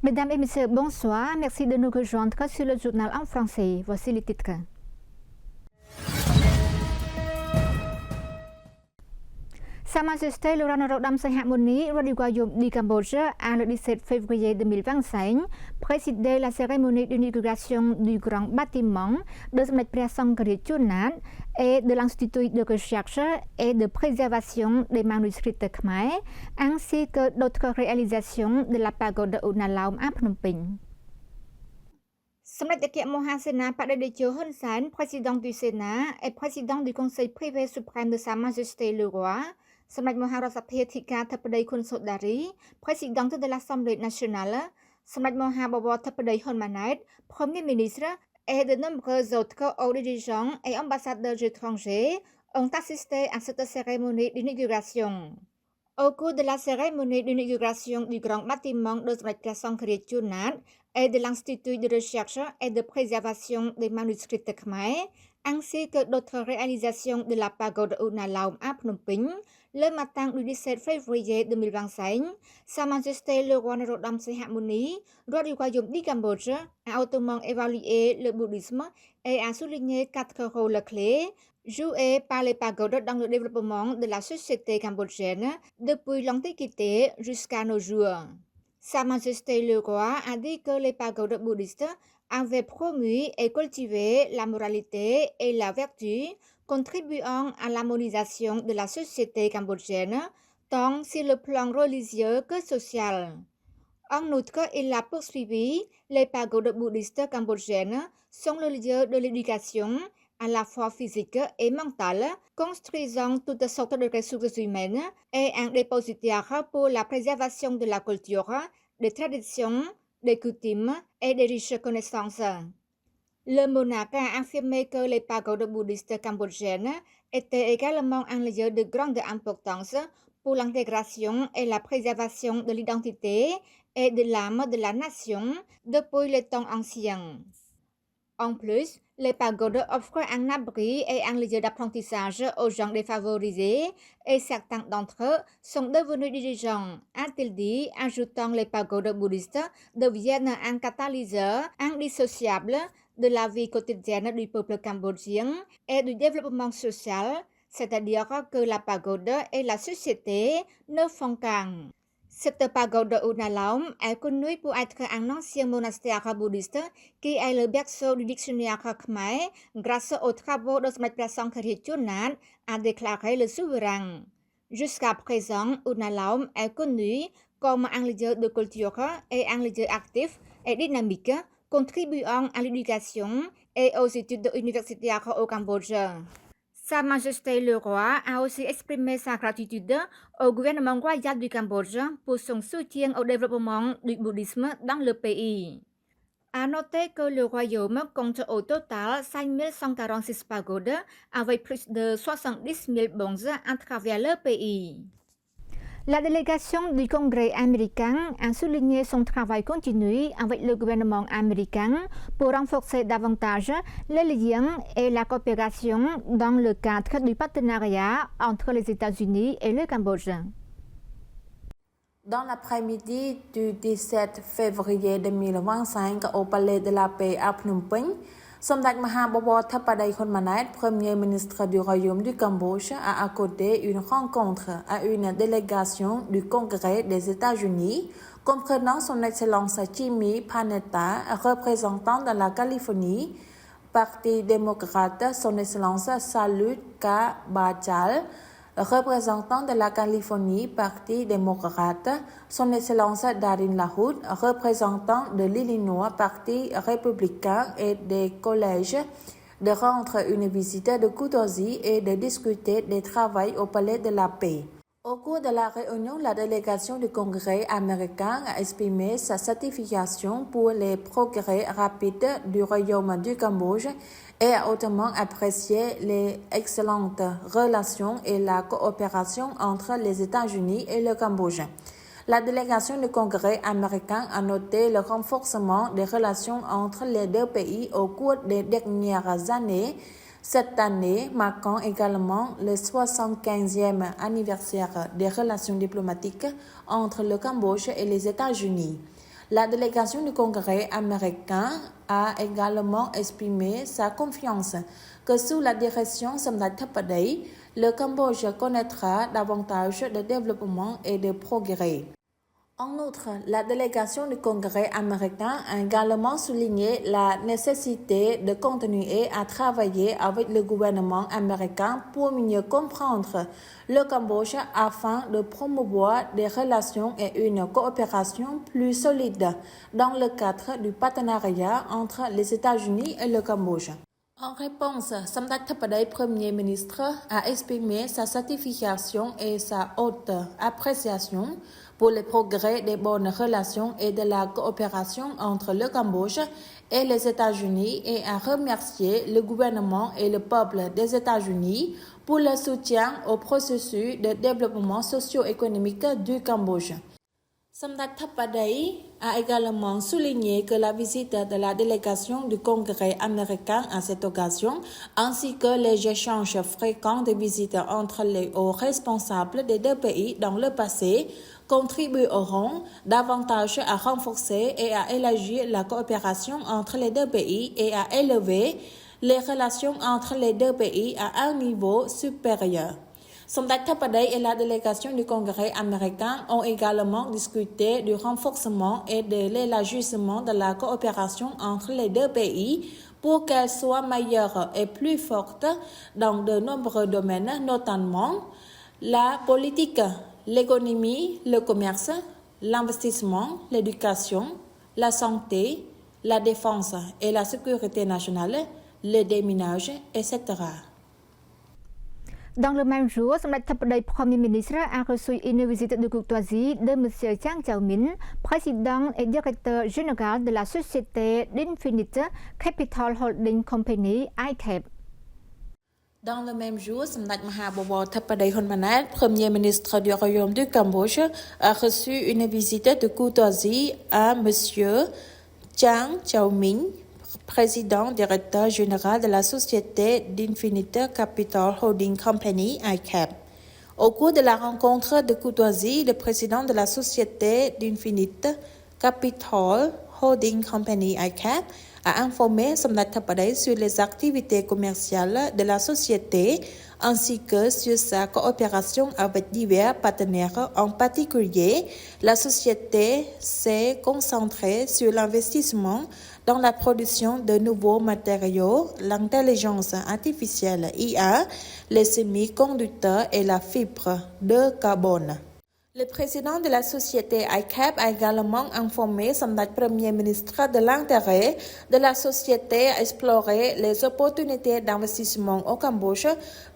Mesdames et messieurs, bonsoir. Merci de nous rejoindre sur le journal en français. Voici les titres. Sa Majesté le roi Norodom Sihamoni, roi du royaume du Cambodge, a le 17 février 2025 présidé la cérémonie d'inauguration du grand bâtiment de Smet Priasongkri Chunat et de l'Institut de recherche et de préservation des manuscrits khmer, ainsi que d'autres réalisations de la pagode Unalaum à Phnom Penh. Samdech Mohasena Padedecho Hun Sen, président du Sénat et président du Conseil privé suprême de Sa Majesté le roi, Samdech Moharasaphe Thika Thappadei Khun Sodari, présidente de l'Assemblée nationale, Samdech Mohabawar Thappadei Hun Manet, premier ministre, et de nombreux autres hauts dirigeants et ambassadeurs étrangers ont assisté à cette cérémonie d'inauguration. Au cours de la cérémonie d'inauguration du grand bâtiment de Smet Priasongkri Chunat et de l'Institut de recherche et de préservation des manuscrits khmer, ainsi que d'autres réalisations de la pagode Unalaum à Phnom Penh, le matin du 17 février 2025, Sa Majesté le roi Norodom Sihamoni, roi du royaume du Cambodge, a hautement évalué le bouddhisme et a souligné 4 rôles clés joués par les pagodes dans le développement de la société cambodgienne depuis l'Antiquité jusqu'à nos jours. Sa Majesté le roi a dit que les pagodes bouddhistes avaient promu et cultivé la moralité et la vertu, contribuant à l'harmonisation de la société cambodgienne, tant sur le plan religieux que social. En outre, il a poursuivi, les pagodes bouddhistes cambodgiennes sont le lieu de l'éducation, à la fois physique et mentale, construisant toutes sortes de ressources humaines et un dépositaire pour la préservation de la culture, des traditions, des coutumes et des riches connaissances. Le monarque a affirmé que les pagodes bouddhistes cambodgiennes étaient également un lieu de grande importance pour l'intégration et la préservation de l'identité et de l'âme de la nation depuis les temps anciens. En plus, les pagodes offrent un abri et un lieu d'apprentissage aux gens défavorisés et certains d'entre eux sont devenus dirigeants, a-t-il dit, ajoutant les pagodes bouddhistes deviennent un catalyseur indissociable de la vie quotidienne du peuple cambodgien et du développement social, c'est-à-dire que la pagode et la société ne font qu'un. Cette pagode Unalaum est connue pour être un ancien monastère bouddhiste qui est le berceau du dictionnaire khmer grâce aux travaux de Smet Priasongkri Chunat, a déclaré le souverain. Jusqu'à présent, Unalaum est connu comme un lieu de culture et un lieu actif et dynamique, contribuant à l'éducation et aux études universitaires au Cambodge. Sa Majesté le roi a aussi exprimé sa gratitude au gouvernement royal du Cambodge pour son soutien au développement du bouddhisme dans le pays. À noter que le royaume compte au total 5146 pagodes avec plus de 70 000 bonzes à travers le pays. La délégation du Congrès américain a souligné son travail continu avec le gouvernement américain pour renforcer davantage les liens et la coopération dans le cadre du partenariat entre les États-Unis et le Cambodge. Dans l'après-midi du 17 février 2025 au Palais de la Paix à Phnom Penh, Samdech Mohabawar Thappadei Khun Manet, premier ministre du Royaume du Cambodge, a accordé une rencontre à une délégation du Congrès des États-Unis, comprenant son Excellence Jimmy Panetta, représentant de la Californie, Parti démocrate, son Excellence Salut K. Bachal, représentant de la Californie, Parti démocrate, son Excellence Darin Lahoud, représentant de l'Illinois, Parti républicain et des collèges, de rendre une visite de courtoisie et de discuter des travaux au Palais de la Paix. Au cours de la réunion, la délégation du Congrès américain a exprimé sa satisfaction pour les progrès rapides du Royaume du Cambodge et a hautement apprécié les excellentes relations et la coopération entre les États-Unis et le Cambodge. La délégation du Congrès américain a noté le renforcement des relations entre les deux pays au cours des dernières années, cette année marquant également le 75e anniversaire des relations diplomatiques entre le Cambodge et les États-Unis. La délégation du Congrès américain a également exprimé sa confiance que sous la direction Samdech Theppaday, le Cambodge connaîtra davantage de développement et de progrès. En outre, la délégation du Congrès américain a également souligné la nécessité de continuer à travailler avec le gouvernement américain pour mieux comprendre le Cambodge afin de promouvoir des relations et une coopération plus solide dans le cadre du partenariat entre les États-Unis et le Cambodge. En réponse, Samdech Theppaday, Premier ministre, a exprimé sa satisfaction et sa haute appréciation pour les progrès des bonnes relations et de la coopération entre le Cambodge et les États-Unis et a remercié le gouvernement et le peuple des États-Unis pour le soutien au processus de développement socio-économique du Cambodge. Samdech Theppaday a également souligné que la visite de la délégation du Congrès américain à cette occasion, ainsi que les échanges fréquents de visites entre les hauts responsables des deux pays dans le passé, contribueront davantage à renforcer et à élargir la coopération entre les deux pays et à élever les relations entre les deux pays à un niveau supérieur. Samdech Theppaday et la délégation du Congrès américain ont également discuté du renforcement et de l'élargissement de la coopération entre les deux pays pour qu'elle soit meilleure et plus forte dans de nombreux domaines, notamment la politique, l'économie, le commerce, l'investissement, l'éducation, la santé, la défense et la sécurité nationale, le déminage, etc. Dans le même jour, Samdech Theppaday, Premier ministre, a reçu une visite de courtoisie de M. Chang Chao-min, président et directeur général de la société d'Infinite Capital Holding Company, ICAP. Dans le même jour, Samdech Mahabowor Theppaday Honmanet, Premier ministre du Royaume du Cambodge, a reçu une visite de courtoisie à M. Chang Chao-min, président directeur général de la société d'Infinite Capital Holding Company, ICAP. Au cours de la rencontre de courtoisie, le président de la société d'Infinite Capital Holding Company, ICAP, a informé Samdech Theppaday sur les activités commerciales de la société ainsi que sur sa coopération avec divers partenaires. En particulier, la société s'est concentrée sur l'investissement dans la production de nouveaux matériaux, l'intelligence artificielle IA, les semi-conducteurs et la fibre de carbone. Le président de la société ICAP a également informé Samdech Premier ministre de l'intérêt de la société à explorer les opportunités d'investissement au Cambodge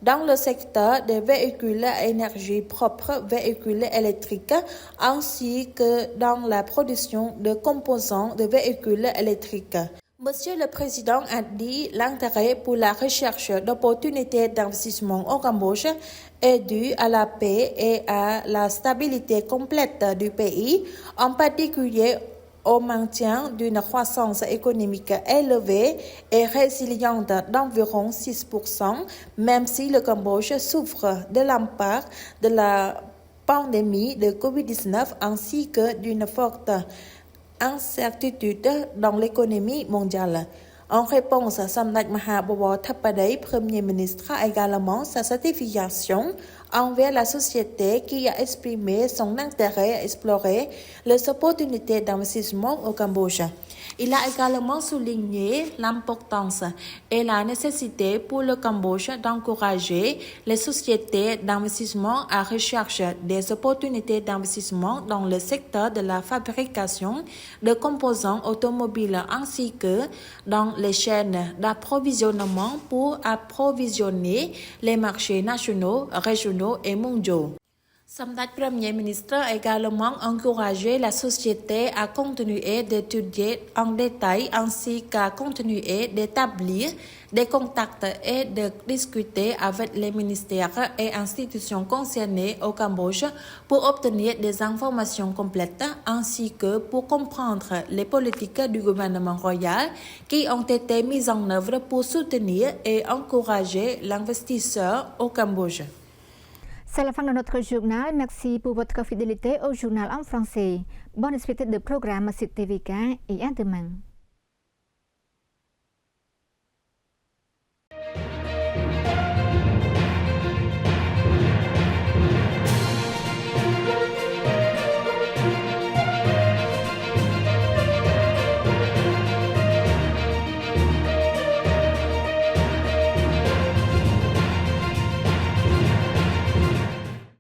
dans le secteur des véhicules à énergie propre, véhicules électriques, ainsi que dans la production de composants de véhicules électriques. Monsieur le Président a dit l'intérêt pour la recherche d'opportunités d'investissement au Cambodge est dû à la paix et à la stabilité complète du pays, en particulier au maintien d'une croissance économique élevée et résiliente d'environ 6%, même si le Cambodge souffre de l'impact de la pandémie de Covid-19 ainsi que d'une forte incertitude dans l'économie mondiale. En réponse, Samdech Mahabowor Theppaday, Premier ministre, a également sa satisfaction envers la société qui a exprimé son intérêt à explorer les opportunités d'investissement au Cambodge. Il a également souligné l'importance et la nécessité pour le Cambodge d'encourager les sociétés d'investissement à rechercher des opportunités d'investissement dans le secteur de la fabrication de composants automobiles ainsi que dans les chaînes d'approvisionnement pour approvisionner les marchés nationaux, régionaux et mondiaux. Samdech Premier ministre a également encouragé la société à continuer d'étudier en détail ainsi qu'à continuer d'établir des contacts et de discuter avec les ministères et institutions concernées au Cambodge pour obtenir des informations complètes ainsi que pour comprendre les politiques du gouvernement royal qui ont été mises en œuvre pour soutenir et encourager l'investisseur au Cambodge. C'est la fin de notre journal. Merci pour votre fidélité au journal en français. Bonne suite de programme sur TVK et à demain.